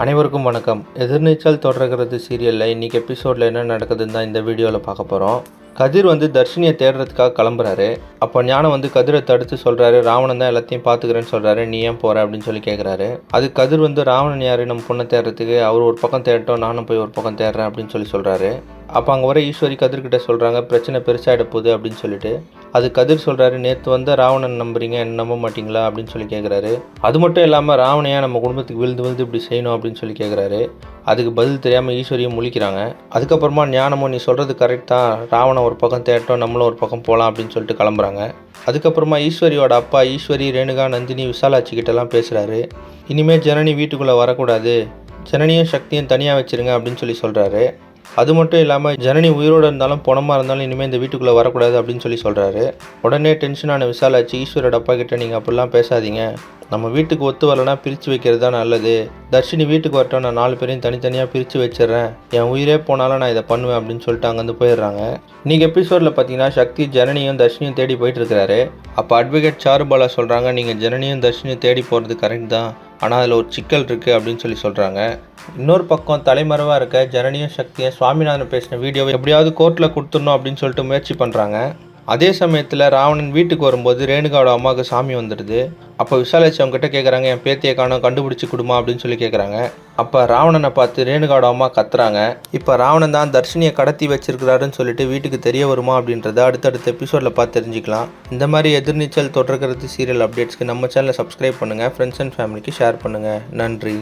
அனைவருக்கும் வணக்கம். எதிர்நீச்சல் தொடர்கிறது சீரியலில் இன்றைக்கி எபிசோடில் என்ன நடக்குதுன்னு தான் இந்த வீடியோவில் பார்க்க போகிறோம். கதிர் தர்ஷினியை தேடுறதுக்காக கிளம்புறாரு. அப்போ ஞானம் கதிரை தடுத்து சொல்கிறாரு, ராவணன் தான் எல்லாத்தையும் பார்த்துக்கிறேன்னு சொல்கிறாரு, நீ ஏன் போகிற அப்படின்னு சொல்லி கேட்குறாரு. அது கதிர் ராவணன் யார் நம்ம பொண்ணை தேடுறதுக்கு, அவர் ஒரு பக்கம் தேடட்டும், நானும் போய் ஒரு பக்கம் தேடுறேன் அப்படின்னு சொல்லி சொல்கிறாரு. அப்போ அங்கே வர ஈஸ்வரி கதிர்கிட்ட சொல்கிறாங்க, பிரச்சனை பெருசாகிட போகுது அப்படின்னு சொல்லிட்டு. அது கதிர் சொல்கிறாரு, நேற்று ராவணன் நம்புறீங்க, என்ன நம்ப மாட்டிங்களா அப்படின்னு சொல்லி கேட்குறாரு. அது மட்டும் இல்லாமல் ராவணையா நம்ம குடும்பத்துக்கு விழுந்து இப்படி செய்யணும் அப்படின்னு சொல்லி கேட்குறாரு. அதுக்கு பதில் தெரியாமல் ஈஸ்வரியும் முழிக்கிறாங்க. அதுக்கப்புறமா ஞானமும் நீ சொல்கிறது கரெக்ட் தான், ராவணன் ஒரு பக்கம் தேட்டோம், நம்மளும் ஒரு பக்கம் போகலாம் அப்படின்னு சொல்லிட்டு கிளம்புறாங்க. அதுக்கப்புறமா ஈஸ்வரியோட அப்பா ஈஸ்வரி, ரேணுகா, நந்தினி, விசாலாட்சி கிட்டலாம் பேசுகிறாரு. இனிமேல் ஜனனி வீட்டுக்குள்ளே வரக்கூடாது, ஜனனியும் சக்தியும் தனியாக வச்சுருங்க அப்படின்னு சொல்லி சொல்கிறாரு. அது மட்டும் இல்லாமல் ஜனனி உயிரோடு இருந்தாலும் பணமாக இருந்தாலும் இனிமேல் இந்த வீட்டுக்குள்ளே வரக்கூடாது அப்படின்னு சொல்லி சொல்கிறாரு. உடனே டென்ஷனான விசாலாச்சு ஈஸ்வரோட அப்பா கிட்ட நீங்கள் அப்படிலாம் பேசாதீங்க, நம்ம வீட்டுக்கு ஒத்து வரலன்னா பிரித்து வைக்கிறது தான் நல்லது, தர்ஷினி வீட்டுக்கு வரட்டும், நான் 4 பேரையும் தனித்தனியாக பிரித்து வச்சிடறேன், என் உயிரே போனாலும் நான் இதை பண்ணுவேன் அப்படின்னு சொல்லிட்டு அங்கேருந்து போயிடுறாங்க. இன்றைக்கி எபிசோடில் பார்த்தீங்கன்னா சக்தி ஜனனியும் தர்ஷினியும் தேடி போயிட்டுருக்கிறாரு. அப்போ அட்வொகேட் சாருபாலா சொல்கிறாங்க, நீங்கள் ஜனனியும் தர்ஷினியும் தேடி போகிறது கரெக்ட் தான், ஆனால் அதில் ஒரு சிக்கல் இருக்குது அப்படின்னு சொல்லி சொல்கிறாங்க. இன்னொரு பக்கம் தலைமறைவாக இருக்க ஜனனியும் சக்தியும் சுவாமிநாதன் பேசின வீடியோவை எப்படியாவது கோர்ட்டில் கொடுத்துடணும் அப்படின்னு சொல்லிட்டு முயற்சி பண்ணுறாங்க. அதே சமயத்தில் ராவணன் வீட்டுக்கு வரும்போது ரேணுகாவோட அம்மாவுக்கு சாமி வந்துடுது. அப்போ விசாலாட்சி அவங்ககிட்ட கேட்குறாங்க, என் பேத்தியை காணோம், கண்டுபிடிச்சி கொடுமா அப்படின்னு சொல்லி கேட்குறாங்க. அப்போ ராவணனை பார்த்து ரேணுகாவோட அம்மா கத்துறாங்க. இப்போ ராவணன் தான் தர்ஷினியை கடத்தி வச்சிருக்கிறாருன்னு சொல்லிட்டு வீட்டுக்கு தெரிய வருமா அப்படின்றத அடுத்தடுத்த எபிசோடில் பார்த்து தெரிஞ்சுக்கலாம். இந்த மாதிரி எதிர்நீச்சல் தொடர்கிறது சீரியல் அப்டேட்ஸ்க்கு நம்ம சேனலை சப்ஸ்கிரைப் பண்ணுங்கள், ஃப்ரெண்ட்ஸ் அண்ட் ஃபேமிலிக்கு ஷேர் பண்ணுங்கள். நன்றி.